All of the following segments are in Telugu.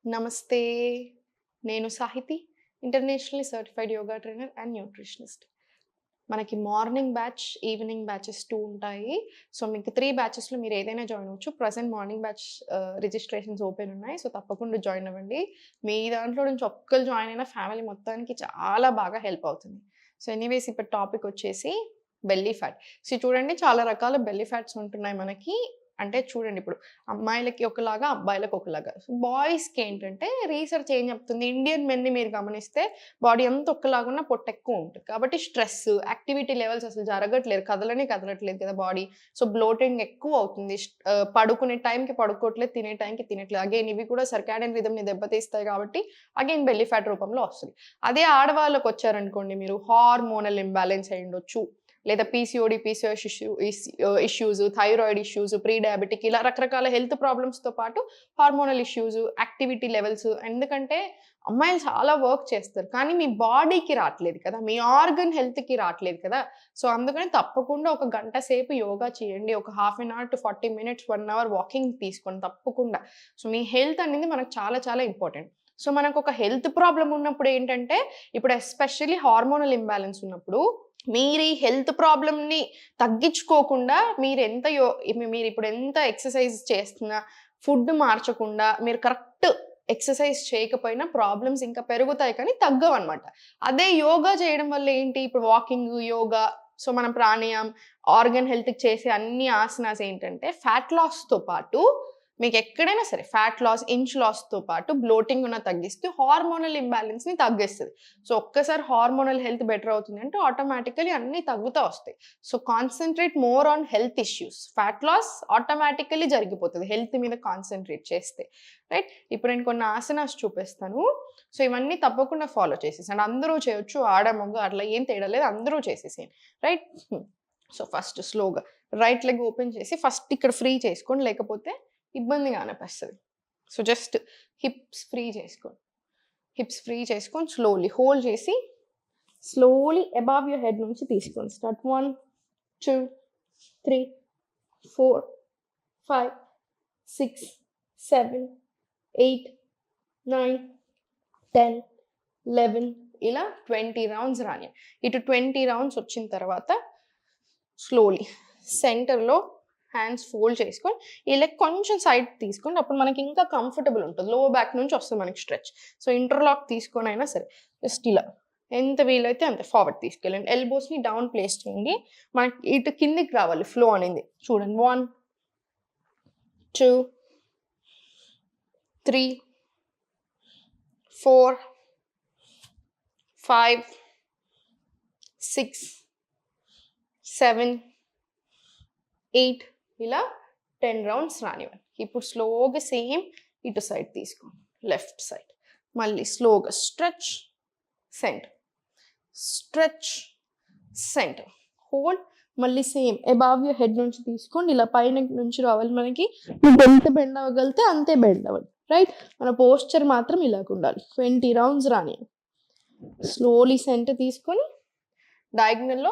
నమస్తే. నేను Sahiti. Internationally certified yoga trainer and nutritionist. మనకి మార్నింగ్ బ్యాచ్, ఈవినింగ్ బ్యాచెస్ 2 ఉంటాయి. సో, మీకు 3 బ్యాచెస్‌లో మీరు ఏదైనా జాయిన్ అవ్వచ్చు. Present morning batch registrations open ఉన్నాయి. సో, తప్పకుండా జాయిన్ అవ్వండి. మీ దాంట్లో నుంచి ఒక్కళ్ళు జాయిన్ అయిన ఫ్యామిలీ మొత్తానికి చాలా బాగా హెల్ప్ అవుతుంది. సో, ఎనీవేస్ ఇప్పుడు టాపిక్ వచ్చేసి బెల్లీ ఫ్యాట్. సో, చూడండి చాలా రకాల బెల్లీ ఫ్యాట్స్ ఉంటున్నాయి మనకి. అంటే చూడండి ఇప్పుడు అమ్మాయిలకి ఒకలాగా, అబ్బాయిలకి ఒకలాగా. బాయ్స్‌కి ఏంటంటే రీసెర్చ్ ఏం చెప్తుంది, ఇండియన్ మెన్‌ని మీరు గమనిస్తే బాడీ అంతా ఒక్కలాగున్నా పొట్టెక్కువ ఉంటది. కాబట్టి స్ట్రెస్, యాక్టివిటీ లెవెల్స్ అసలు జరగట్లేదు. కదలట్లేదు కదా బాడీ. సో, బ్లోటింగ్ ఎక్కువ అవుతుంది. పడుకునే టైంకి పడుకోవట్లేదు, తినే టైంకి తినట్లేదు. అగైన్ ఇవి కూడా సర్కాడియన్ రిథమ్‌ని దెబ్బతీస్తాయి కాబట్టి అగైన్ బెల్లీ ఫ్యాట్ రూపంలో వస్తది. అదే ఆడవాళ్ళకొచ్చారనుకోండి మీరు హార్మోనల్ ఇంబాలెన్స్ అయ్యుండొచ్చు. లేదా PCOD, PCOS issues, thyroid issues, pre diabetic ఇలా రకరకాల హెల్త్ ప్రాబ్లమ్స్‌తో పాటు హార్మోనల్ ఇష్యూస్, యాక్టివిటీ లెవెల్స్ ఎందుకంటే అమ్మాయిలు చాలా వర్క్ చేస్తారు. కానీ మీ బాడీకి రాట్లేదు కదా! మీ ఆర్గన్ హెల్త్‌కి రాట్లేదు కదా! సో, అందుకని తప్పకుండా ఒక గంట సేపు యోగా చేయండి. ఒక half an hour to 40 minutes, 1 hour walking తీసుకోండి తప్పకుండా. సో, మీ హెల్త్ అనేది మనకు చాలా చాలా ఇంపార్టెంట్. సో, మనకొక హెల్త్ ప్రాబ్లమ్ ఉన్నప్పుడు ఏంటంటే ఇప్పుడు ఎస్పెషల్లీ హార్మోనల్ ఇంబాలెన్స్ ఉన్నప్పుడు మీరు ఈ హెల్త్ ప్రాబ్లమ్‌ని తగ్గించుకోకుండా మీరిప్పుడు ఎంత ఎక్సర్‌సైజ్ చేస్తున్నా, ఫుడ్ మార్చకుండా, మీరు కరెక్ట్ ఎక్సర్‌సైజ్ చేయకపోయినా ప్రాబ్లమ్స్ ఇంకా పెరుగుతాయి కానీ తగ్గవనమాట. అదే యోగా చేయడం వల్ల ఏంటి, ఇప్పుడు వాకింగ్, యోగా సో, మనం ప్రాణాయామం, ఆర్గన్ హెల్త్‌కి చేసే అన్ని ఆసనాస్ ఏంటంటే ఫ్యాట్ లాస్‌తో పాటు మీకెక్కడైనా సరే ఫ్యాట్ లాస్, ఇంచ్ లాస్‌తో పాటు బ్లోటింగ్‌ను తగ్గిస్తూ హార్మోనల్ ఇంబాలెన్స్‌ని తగ్గిస్తది. సో, ఒక్కసారి హార్మోనల్ హెల్త్ బెటర్ అవుతుంది అంటే ఆటోమేటికల్లీ అన్నీ తగ్గుతా వస్తాయి. So, concentrate more on health issues. Fat loss automatically జరిగిపోతది హెల్త్ మీద కాన్సంట్రేట్ చేస్తే. రైట్? ఇప్పుడు నేను కొన్ని ఆసనాస్ చూపిస్తాను. సో, ఇవన్నీ తప్పకుండా ఫాలో చేసేసేయండి. అందరూ చేయొచ్చు. ఆడ, మగ అట్లా ఏం తేడా లేదు. అందరూ చేసేసేయండి. రైట్? సో, ఫస్ట్ స్లోగా రైట్ లెగ్ ఓపెన్ చేసి ఫస్ట్ ఇక్కడ ఫ్రీ చేసుకోండి. లేకపోతే ఇబ్బందిగా అనిపిస్తది. సో, జస్ట్ హిప్స్ ఫ్రీ చేసుకోండి. హిప్స్ ఫ్రీ చేసుకొని స్లోలీ హోల్డ్ చేసి స్లోలీ అబవ్ యువర్ హెడ్ నుంచి తీసుకోండి. స్టార్ట్ 1, 2, 3, 4, 5, 6, 7, 8, 9, 10, 11 ఇలా 20 రౌండ్స్ రానియండి. ఇటు 20 రౌండ్స్ వచ్చిన తర్వాత స్లోలీ సెంటర్‌లో హ్యాండ్స్ ఫోల్డ్ చేసుకొని ఈ లెగ్ కొంచెం సైడ్ తీసుకోండి. అప్పుడు మనకి ఇంకా కంఫర్టబుల్ ఉంటది. లో బ్యాక్ నుంచి వస్తది మనకి స్ట్రెచ్. సో, ఇంటర్లాక్ తీసుకొనైనా సరే జస్ట్ ఇలా ఎంత వీలైతే అంత ఫార్వర్డ్ తీసుకెళ్ళండి. ఎల్బోస్‌ని డౌన్ ప్లేస్ చేయండి. మనకి ఇటు కిందికి రావాలి ఫ్లో అనేది. చూడండి 1, 2, 3, 4, 5, 6, 7, 8 ఇలా 10 రౌండ్స్ రానివ్వండి. ఇప్పుడు స్లోగా సేమ్ ఇటు సైడ్ తీసుకోండి. Left side. మళ్ళీ స్లోగా stretch, centre. Stretch, centre. Hold. మళ్ళీ సేమ్ అబవ్ యువర్ హెడ్ నుంచి తీసుకోండి. ఇలా పైన నుంచి రావాలి మనకి. ఎంత బెండ్ అవ్వగలిగితే అంతే బెండ్ అవ్వండి. రైట్? మన పోస్చర్ మాత్రం ఇలాగుండాలి. 20 రౌండ్స్ రానివ్వండి. స్లోలీ సెంటర్ తీసుకొని డయాగ్నల్‌లో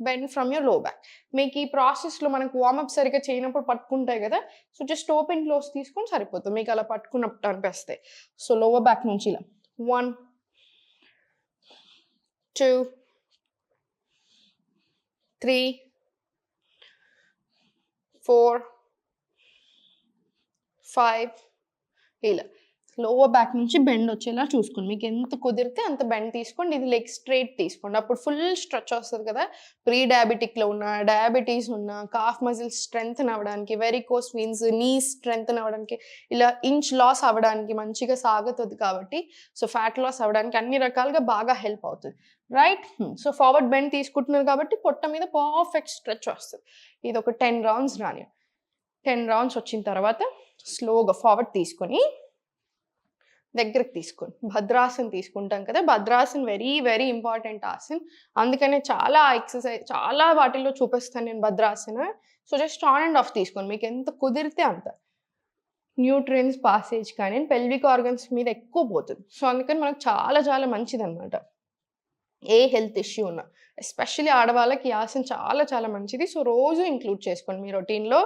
బెండ్ ఫ్రమ్ యువర్ లో బ్యాక్. మీకు ఈ ప్రాసెస్‌లో మనకు వార్మప్ సరిగ్గా చేయనప్పుడు పట్టుకుంటాయి కదా! సో, జస్ట్ ఓపెన్ క్లోజ్ తీసుకొని సరిపోతుంది. మీకు అలా పట్టుకున్నట్టు అనిపిస్తాయి. సో, లోవర్ బ్యాక్ నుంచి ఇలా 1, 2, 3, 4, 5 ఇలా. లోవర్ బ్యాక్ నుంచి బెండ్ వచ్చేలా చూసుకోండి. మీకు ఎంత కుదిరితే అంత బెండ్ తీసుకోండి. ఇది లెగ్ స్ట్రెయిట్ తీసుకోండి. అప్పుడు ఫుల్ స్ట్రెచ్ వస్తది కదా! ప్రీ డయాబెటిక్‌లో ఉన్న, డయాబెటీస్ ఉన్న, కాఫ్ మజిల్స్ స్ట్రెంథెన్ అవ్వడానికి, వెరికోస్ వెయిన్స్, నీస్ స్ట్రెంథెన్ అవ్వడానికి, ఇలా ఇంచ్ లాస్ అవ్వడానికి మంచిగా సాగుతది కాబట్టి, సో, ఫ్యాట్ లాస్ అవ్వడానికి అన్ని రకాలుగా బాగా హెల్ప్ అవుతది. రైట్? సో, ఫార్వర్డ్ బెండ్ తీసుకుంటున్నారు కాబట్టి పొట్ట మీద పర్ఫెక్ట్ స్ట్రెచ్ వస్తది. ఇదొక 10 రౌండ్స్ రానివ్వండి. 10 రౌండ్స్ వచ్చిన తర్వాత స్లోగా ఫార్వర్డ్ తీసుకొని దగ్గరికి తీసుకోండి. భద్రాసన్ తీసుకుంటాం కదా! Bhadrasan very, very important asan. అందుకనే చాలా వాటిల్లో చూపిస్తాను నేను Bhadrasana. So, just on and off తీసుకోండి. మీకు ఎంత కుదిరితే అంత. న్యూట్రియన్స్ పాసేజ్ కానీ పెల్విక్ ఆర్గన్స్ మీద ఎక్కువ పోతది. సో, అందుకని మనకు చాలా చాలా మంచిదనమాట. ఏ హెల్త్ ఇష్యూ ఉన్నా. ఎస్పెషల్లీ ఆడవాళ్ళకి ఈ ఆసన్ చాలా చాలా మంచిది. సో, రోజు ఇంక్లూడ్ చేసుకోండి మీ రొటీన్‌లో.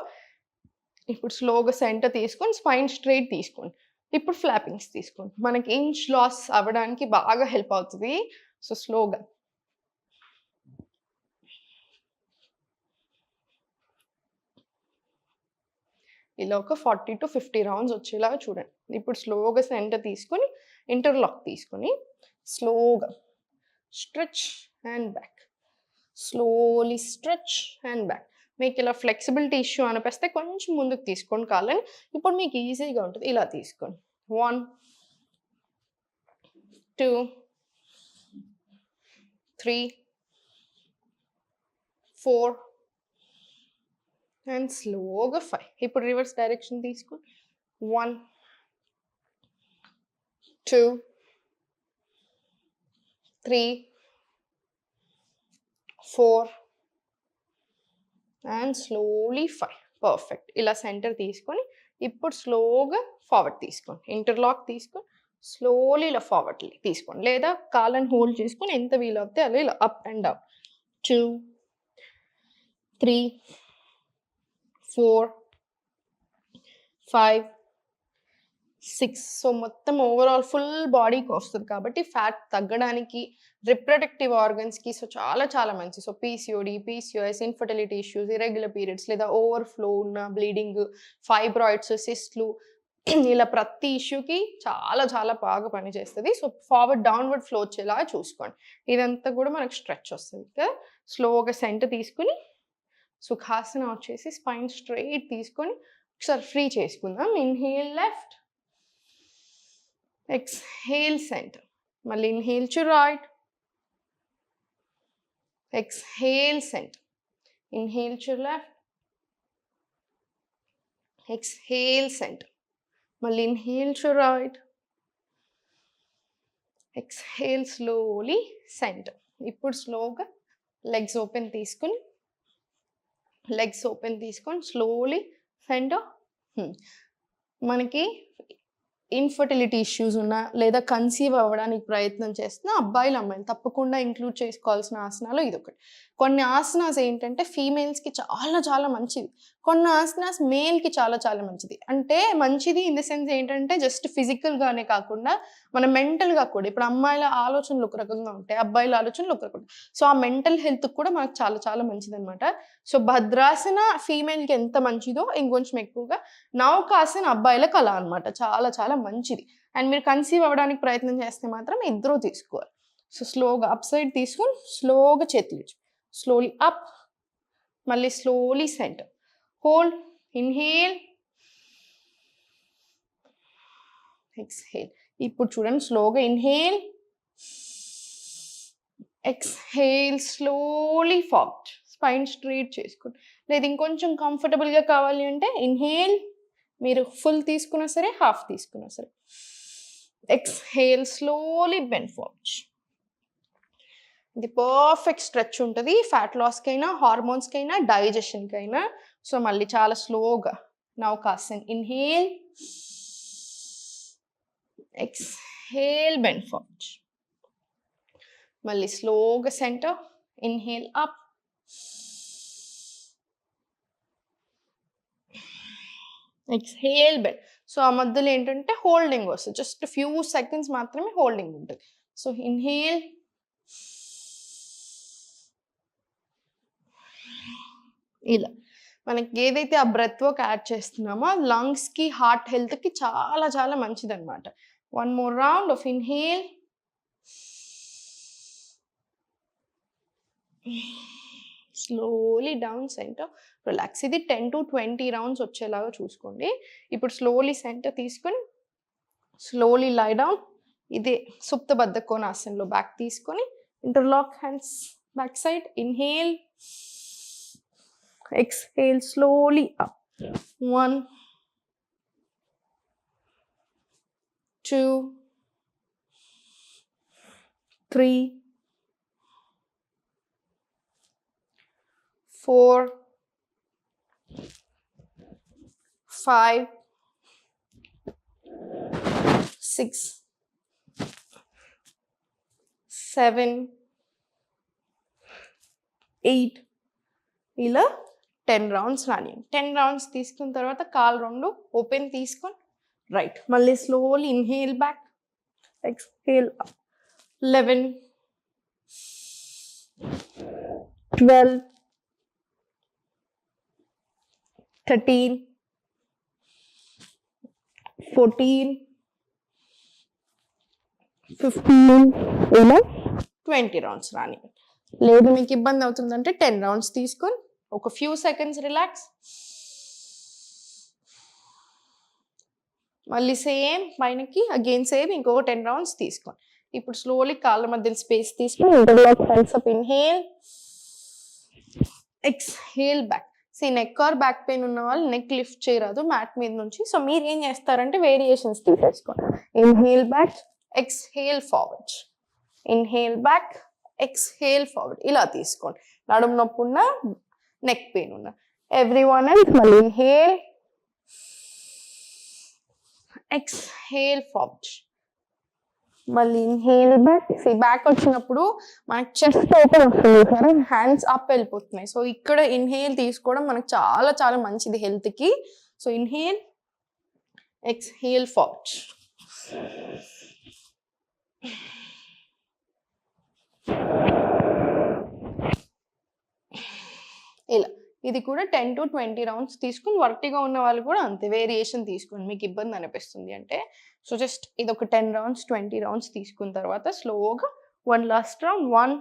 ఇప్పుడు స్లోగా సెంటర్ తీసుకొని స్పైన్ స్ట్రెయిట్ తీసుకోండి. ఇప్పుడు ఫ్లాపింగ్స్ తీసుకోండి. మనకి ఇంచ్ లాస్ అవ్వడానికి బాగా హెల్ప్ అవుతుంది. సో స్లోగా ఇలా ఒక 40 to 50 రౌండ్స్ వచ్చేలాగా చూడండి. ఇప్పుడు స్లోగా సెంటర్ తీసుకొని ఇంటర్లాక్ తీసుకొని స్లోగా stretch and back, slowly stretch and back. మీకు ఇలా ఫ్లెక్సిబిలిటీ ఇష్యూ అనిపిస్తే కొంచెం ముందుకు తీసుకోండి కాలని. ఇప్పుడు మీకు ఈజీగా ఉంటుంది. ఇలా తీసుకోండి. 1 2 3 4 అండ్ స్లోగా 5. ఇప్పుడు రివర్స్ డైరెక్షన్ తీసుకోండి. 1 2 3 4 అండ్ స్లోలీ 5. పర్ఫెక్ట్. ఇలా సెంటర్ తీసుకొని ఇప్పుడు స్లోగా ఫార్వర్డ్ తీసుకోండి. ఇంటర్లాక్ తీసుకొని స్లోలీ ఇలా ఫార్వర్డ్ తీసుకోండి. లేదా కాళ్ళని హోల్డ్ చేసుకొని ఎంత వీలు అవుతే అలా ఇలా అప్ అండ్ డౌన్. 2 3 4 5 6. సో మొత్తం ఓవరాల్ ఫుల్ బాడీకి వస్తుంది కాబట్టి ఫ్యాట్ తగ్గడానికి, రిప్రొడక్టివ్ ఆర్గన్స్కి సో చాలా చాలా మంచి. So PCOD, PCOS, infertility issues, irregular periods లేదా ఓవర్ఫ్లో ఉన్న బ్లీడింగ్, ఫైబ్రాయిడ్స్, సిస్ట్లు, ఇలా ప్రతి ఇష్యూకి చాలా చాలా బాగా పనిచేస్తుంది. సో ఫార్వర్డ్ డౌన్వర్డ్ ఫ్లో వచ్చేలాగా చూసుకోండి. ఇదంతా కూడా మనకు స్ట్రెచ్ వస్తుంది. స్లోగా సెంటర్ తీసుకుని సుఖాసన వచ్చేసి స్పైన్ స్ట్రైట్ తీసుకొని ఒకసారి ఫ్రీ చేసుకుందాం. Inhale left, exhale center. మళ్ళీ inhale to right, exhale center. Inhale to left, exhale center. మళ్ళీ inhale to right, exhale slowly center. ఇప్పుడు స్లోగా లెగ్స్ ఓపెన్ తీసుకొని స్లోలీ సెంటర్. మనకి ఇన్ఫర్టిలిటీ ఇష్యూస్ ఉన్నా లేదా కన్సీవ్ అవ్వడానికి ప్రయత్నం చేస్తున్న అబ్బాయిలు అమ్మాయిలు తప్పకుండా ఇంక్లూడ్ చేసుకోవాల్సిన ఆసనాలు ఇదొకటి. కొన్ని ఆసనాస్ ఏంటంటే ఫీమేల్స్కి చాలా చాలా మంచిది, కొన్ని ఆసనాస్ మేల్కి చాలా చాలా మంచిది. అంటే మంచిది ఇన్ ద సెన్స్ ఏంటంటే జస్ట్ ఫిజికల్గానే కాకుండా మన మెంటల్గా కూడా. ఇప్పుడు అమ్మాయిల ఆలోచనలు ఒక రకంగా ఉంటాయి, అబ్బాయిల ఆలోచనలు ఒక రకంగా. సో ఆ మెంటల్ హెల్త్కి కూడా మనకు చాలా చాలా మంచిది అనమాట. సో భద్రాసన ఫీమేల్కి ఎంత మంచిదో ఇంకొంచెం ఎక్కువగా నౌకాసన అబ్బాయిలకు అలా అనమాట, చాలా చాలా మంచిది. అండ్ మీరు కన్సీవ్ అవ్వడానికి ప్రయత్నం చేస్తే మాత్రం ఇద్దరూ తీసుకోవాలి. సో స్లోగా అప్ సైడ్ తీసుకొని స్లోగా చేతులు స్లోలీ అప్, మళ్ళీ slowly centre, hold, inhale, exhale. ఇప్పుడు చూడండి స్లోగా inhale, exhale, slowly forward, spine straight చేసుకోండి. లేదు ఇంకొంచెం కంఫర్టబుల్గా కావాలి అంటే ఇన్హేల్ మీరు ఫుల్ తీసుకున్నా సరే, హాఫ్ తీసుకున్నా సరే, ఎక్స్హేల్ స్లోలీ బెండ్ ఫార్వర్డ్. ఇది పర్ఫెక్ట్ స్ట్రెచ్ ఉంటుంది ఫ్యాట్ లాస్కైనా, హార్మోన్స్కైనా, డైజెషన్కైనా. సో మళ్ళీ చాలా స్లోగా Naukasan. Inhale, exhale, bend forward. మళ్ళీ స్లోగా centre, inhale up, exhale bend. So ఆ మధ్యలో ఏంటంటే హోల్డింగ్ వస్తుంది, జస్ట్ ఫ్యూ సెకండ్స్ మాత్రమే హోల్డింగ్ ఉంటుంది. సో ఇన్హేల్, ఇలా మనకి ఏదైతే ఆ బ్రెత్ వర్క్ యాడ్ చేస్తున్నామో లంగ్స్కి, హార్ట్ హెల్త్కి చాలా చాలా మంచిదన్నమాట. One more round of inhale, slowly down centre, relax. ఇది 10 to 20 రౌండ్స్ వచ్చేలాగా చూసుకోండి. ఇప్పుడు స్లోలీ సెంటర్ తీసుకొని స్లోలీ లై డౌన్. ఇదే సుప్త బద్ధ కోణాసనంలో బ్యాక్ తీసుకొని interlock hands back side. Inhale, exhale slowly up. 1 2 3 4 5 6 7 8. ఇలా 10 రౌండ్స్ రాని. 10 రౌండ్స్ తీసుకున్న తర్వాత కాలు రెండు ఓపెన్ తీసుకొని రైట్. మళ్ళీ slowly inhale back, exhale up. 11, 12, 13, 14, 15 ఇలా 20 రౌండ్స్ రాని. లేదు మీకు ఇబ్బంది అవుతుందంటే 10 రౌండ్స్ తీసుకొని ఒక ఫ్యూ సెకండ్స్ రిలాక్స్. మళ్ళీ సేమ్ పైనకి అగైన్ సేమ్ ఇంకొక 10 రౌండ్స్ తీసుకోండి. ఇప్పుడు స్లోలీ కాళ్ళ మధ్యలో స్పేస్ తీసుకొని interlock hands up, inhale, exhale back. Neck are back pain ఉన్న వాళ్ళు నెక్ లిఫ్ట్ చేయరాదు మ్యాట్ మీద నుంచి. సో మీరు ఏం చేస్తారంటే వేరియేషన్స్ తీసేసుకోండి. Inhale back, exhale forward, inhale back, exhale forward ఇలా తీసుకోండి. నడుము నొప్పి ఉన్న, నెక్ పెయిన్ ఉన్న ఎవ్రీవన్ ఎల్స్. మళ్ళీ ఇన్హేల్, ఎక్స్హేల్ ఫార్వర్డ్, మళ్ళీ ఇన్హేల్ బ్యాక్. బ్యాక్ వచ్చినప్పుడు మనకి చెస్ట్ ఓపెన్ వస్తుంది సరే, హ్యాండ్స్ అప్ వెళ్ళిపోతున్నాయి. సో ఇక్కడ ఇన్హేల్ తీసుకోవడం మనకు చాలా చాలా మంచిది హెల్త్కి. So inhale, exhale forward. ఇలా ఇది కూడా 10 to 20 రౌండ్స్ తీసుకుని, వర్టిగా ఉన్న వాళ్ళు కూడా అంతే వేరియేషన్ తీసుకోండి మీకు ఇబ్బంది అనిపిస్తుంది అంటే. సో జస్ట్ ఇది ఒక 10 రౌండ్స్ 20 రౌండ్స్ తీసుకున్న తర్వాత స్లోగా వన్ లాస్ట్ రౌండ్. 1,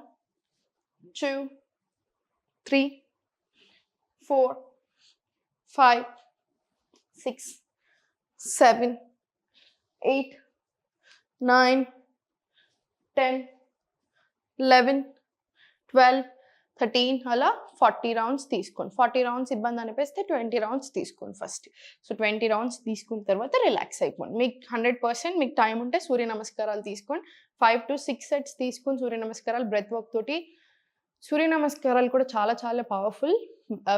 2, 3, 4, 5, 6, 7, 8, 9, 10, 11, 12, 13 అలా 40 రౌండ్స్ తీసుకోండి. 40 రౌండ్స్ ఇబ్బంది అనిపిస్తే 20 రౌండ్స్ తీసుకోండి ఫస్ట్. సో 20 రౌండ్స్ తీసుకున్న తర్వాత రిలాక్స్ అయిపోండి. మీకు 100% మీకు టైం ఉంటే సూర్య నమస్కారాలు తీసుకోండి. 5 to 6 సెట్స్ తీసుకుని సూర్య నమస్కారాలు బ్రెత్ వర్క్ తోటి. సూర్య నమస్కారాలు కూడా చాలా చాలా పవర్ఫుల్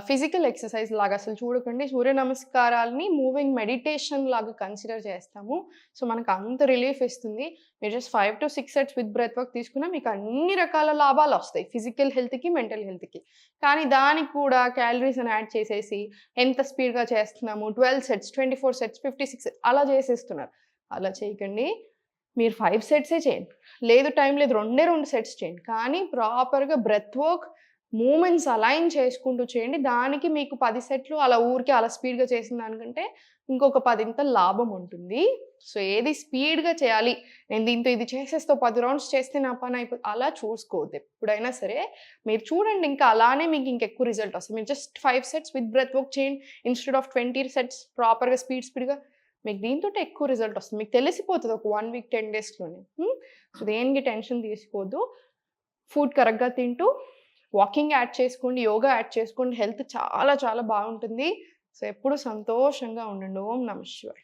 ఫిజికల్ ఎక్సర్సైజ్ లాగా అసలు చూడకండి. సూర్య నమస్కారాలని మూవింగ్ మెడిటేషన్ లాగా కన్సిడర్ చేస్తాము. సో మనకు అంత రిలీఫ్ ఇస్తుంది. మీరు just 5 to 6 sets with breath work తీసుకున్నా మీకు అన్ని రకాల లాభాలు వస్తాయి ఫిజికల్ హెల్త్కి, మెంటల్ హెల్త్కి. కానీ దానికి కూడా క్యాలరీస్ అని యాడ్ చేసేసి ఎంత స్పీడ్గా చేస్తున్నాము, 12 సెట్స్, 24 సెట్స్, 56 అలా చేసేస్తున్నారు. అలా చేయకండి. మీరు 5 సెట్సే చేయండి, లేదు టైం లేదు 2 సెట్స్ చేయండి. కానీ ప్రాపర్గా బ్రెత్ వర్క్ మూమెంట్స్ అలైన్ చేసుకుంటూ చేయండి. దానికి మీకు 10 సెట్లు అలా ఊరికే అలా స్పీడ్గా చేసిన దానికంటే ఇంకొక 10 లాభం ఉంటుంది. సో ఏది స్పీడ్గా చేయాలి, నేను దీంతో ఇది చేసేస్తే 10 రౌండ్స్ చేస్తే నా పని అయిపోతుంది అలా చూసుకోవద్దు ఎప్పుడైనా సరే. మీరు చూడండి ఇంకా అలానే మీకు ఇంకెక్కువ రిజల్ట్ వస్తుంది. మీరు just 5 sets with breath work చేయండి ఇన్స్టెడ్ ఆఫ్ 20 సెట్స్ ప్రాపర్గా స్పీడ్గా. మీకు దీంతో ఎక్కువ రిజల్ట్ వస్తుంది, మీకు తెలిసిపోతుంది ఒక 1 week 10 daysలోనే. సో దేనికి టెన్షన్ తీసుకోవద్దు. ఫుడ్ కరెక్ట్గా తింటూ వాకింగ్ యాడ్ చేసుకోండి, యోగా యాడ్ చేసుకోండి. హెల్త్ చాలా చాలా బాగుంటుంది. సో ఎప్పుడు సంతోషంగా ఉండండి. ఓం నమః శివాయ.